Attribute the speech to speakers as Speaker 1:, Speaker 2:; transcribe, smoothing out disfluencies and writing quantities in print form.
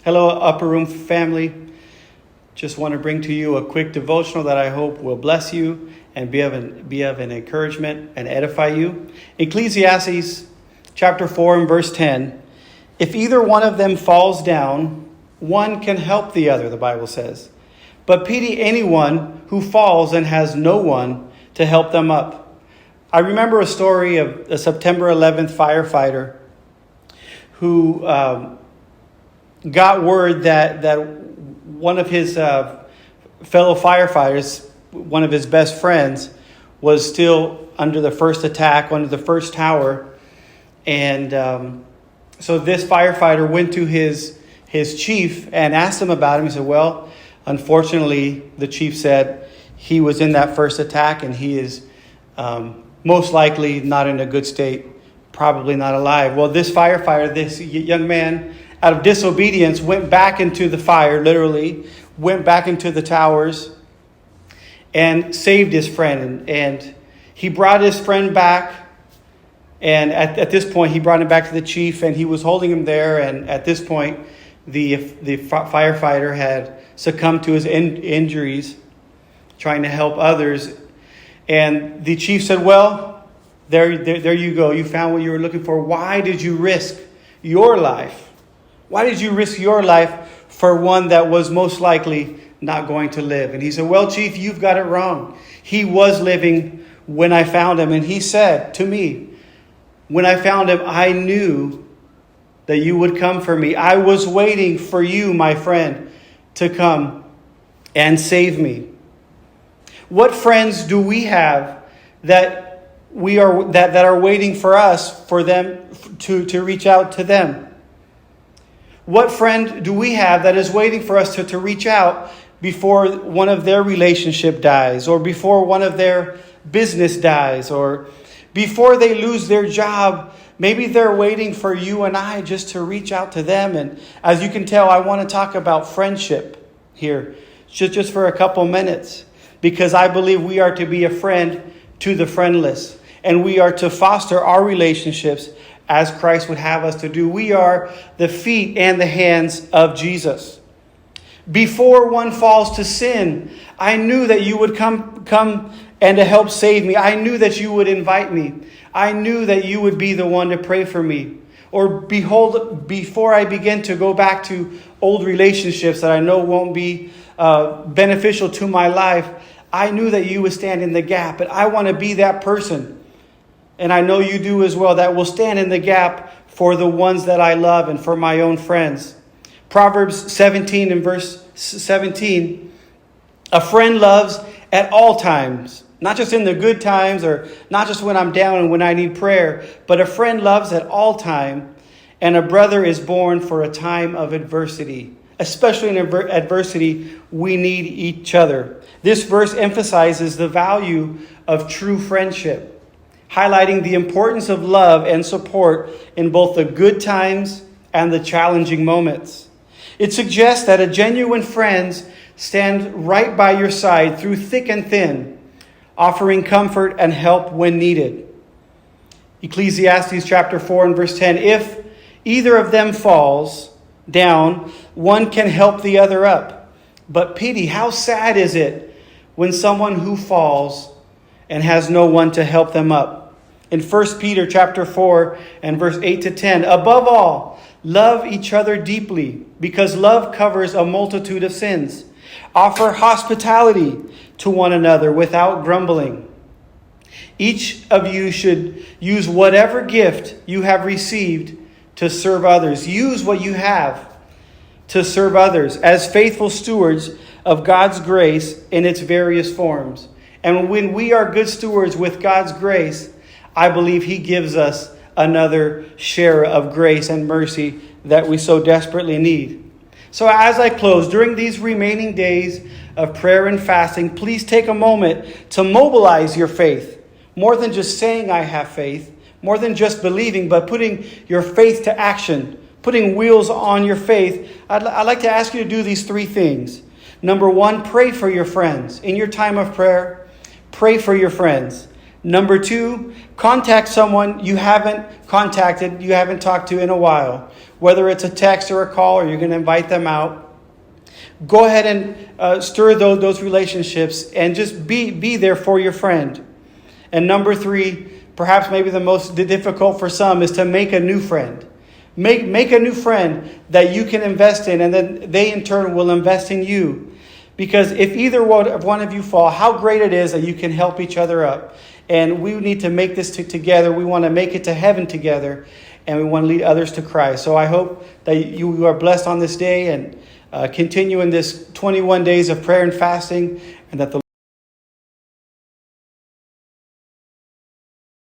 Speaker 1: Hello, Upper Room family. Just want to bring to you a quick devotional that I hope will bless you and be of an encouragement and edify you. Ecclesiastes chapter 4 and verse 10. If either one of them falls down, one can help the other, the Bible says. But pity anyone who falls and has no one to help them up. I remember a story of a September 11th firefighter who got word that one of his fellow firefighters, one of his best friends, was still under the first attack, under the first tower. And so this firefighter went to his chief and asked him about him. He said, well, unfortunately, the chief said he was in that first attack and he is most likely not in a good state, probably not alive. Well, this firefighter, this young man, out of disobedience, went back into the fire, literally, went back into the towers and saved his friend. And he brought his friend back. And at this point, he brought him back to the chief and he was holding him there. And at this point, the firefighter had succumbed to his injuries, trying to help others. And the chief said, well, there you go. You found what you were looking for. Why did you risk your life? Why did you risk your life for one that was most likely not going to live? And he said, well, Chief, you've got it wrong. He was living when I found him. And he said to me, when I found him, I knew that you would come for me. I was waiting for you, my friend, to come and save me. What friends do we have that are waiting for us, for them to reach out to them? What friend do we have that is waiting for us to reach out before one of their relationship dies, or before one of their business dies, or before they lose their job? Maybe they're waiting for you and I just to reach out to them. And as you can tell, I want to talk about friendship here just for a couple minutes, because I believe we are to be a friend to the friendless, and we are to foster our relationships as Christ would have us to do. We are the feet and the hands of Jesus. Before one falls to sin, I knew that you would come and to help save me. I knew that you would invite me. I knew that you would be the one to pray for me. Or behold, before I begin to go back to old relationships that I know won't be beneficial to my life, I knew that you would stand in the gap. And I want to be that person, and I know you do as well, that will stand in the gap for the ones that I love and for my own friends. Proverbs 17 and verse 17, a friend loves at all times, not just in the good times or not just when I'm down and when I need prayer, but a friend loves at all time, and a brother is born for a time of adversity. Especially in adversity, we need each other. This verse emphasizes the value of true friendship, highlighting the importance of love and support in both the good times and the challenging moments. It suggests that a genuine friend stands right by your side through thick and thin, offering comfort and help when needed. Ecclesiastes chapter 4 and verse 10, if either of them falls down, one can help the other up. But pity, how sad is it when someone who falls and has no one to help them up. In 1 Peter chapter 4 and verse 8 to 10, above all, love each other deeply, because love covers a multitude of sins. Offer hospitality to one another without grumbling. Each of you should use whatever gift you have received to serve others. Use what you have to serve others as faithful stewards of God's grace in its various forms. And when we are good stewards with God's grace, I believe He gives us another share of grace and mercy that we so desperately need. So as I close, during these remaining days of prayer and fasting, please take a moment to mobilize your faith. More than just saying I have faith, more than just believing, but putting your faith to action, putting wheels on your faith. I'd like to ask you to do these three things. Number one, pray for your friends. In your time of prayer, pray for your friends. Number 2, contact someone you haven't contacted, you haven't talked to in a while. Whether it's a text or a call, or you're going to invite them out. Go ahead and stir those relationships and just be there for your friend. And number 3, perhaps maybe the most difficult for some, is to make a new friend. Make a new friend that you can invest in, and then they in turn will invest in you. Because if either one of you fall, how great it is that you can help each other up. And we need to make this together. We want to make it to heaven together, and we want to lead others to Christ. So I hope that you are blessed on this day, and continue in this 21 days of prayer and fasting, and that the